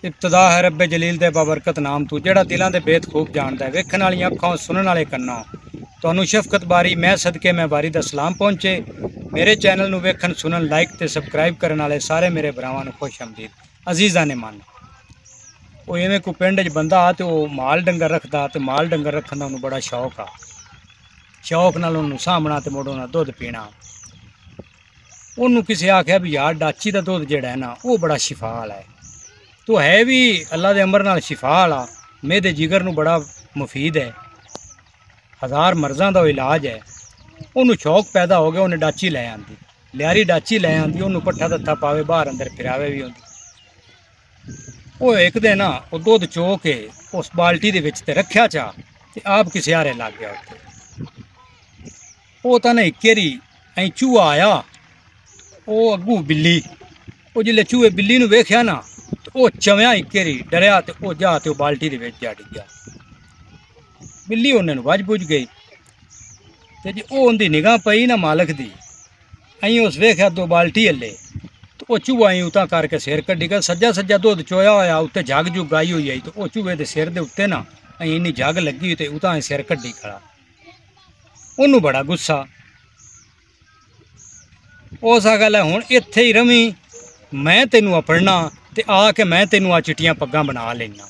इब्तदा है रब्बे जलील दे बाबरकत नाम तू जेड़ा दिलों के बेत खूब जानता है। वेखण वाली अखां सुनने वाले कन्ना तुहानू शफकत बारी मैं सदके मैं बारी दा सलाम पहुँचे। मेरे चैनल नू वेखण सुनन लाइक ते सबसक्राइब करने वाले सारे मेरे भरावां नू खुश आमदीद अजीज़ा ने मन। वो इवें को पिंड च बंदा आ तो माल डंगर रखदा ते माल डंगर रखण दा उन्होंने बड़ा शौक आ। शौक नाल उन्होंने सामना ते मुड़ उन्होंने दुध पीना। उन्होंने किसी आख्या भी यार डाची का दुध जिहड़ा है ना वो बड़ा शिफा वाला है। तो है भी अल्लाह के अमर नाल शिफा वाला, मेरे जिगर नू बड़ा मुफीद है, हज़ार मर्ज़ां दा इलाज है। उन्होंने शौक पैदा हो गया, उन्हें डाची लै आंदी, लियारी डाची लै आंदी, उन्होंने पट्ठा दत्था पावे बाहर अंदर फिरावे भी होंदी। वो एक दिन ना वो दुध चो के उस बाल्टी दे विच ते रखिया चा ते आप किसी हारे लग गया उत्ते। वो तो ना इकेरी अं चूहा आया, वो अगू बिल्ली, वो जिले चूहे बिल्ली नू वेख्या ना तो वो चवया इकेरी डरिया तो वो जा तो बाल्टी दे विच जा डिग्या। बिल्ली उन्हें वज बुझ गई तो जी वो उनकी निगाह पई ना मालक दी, अं उस वेख्या दो बाल्टी हले तो वो चूहा अं उता करके सिर कड्डी गया। सज्जा सज्जा दुध चोया होया उत्ते जग जुग आई हुई आई तो वो चूहे के सिर के उत्ते ना अं इन्नी जग लगी तो उता सिर कड्डी खड़ा। उन्होंने बड़ा गुस्सा, उस गल है हुण इत्थे ही रवी, मैं तेनू अपड़ना ते आके मैं तेनू आ चिट्टियां पग्गां बना लेना।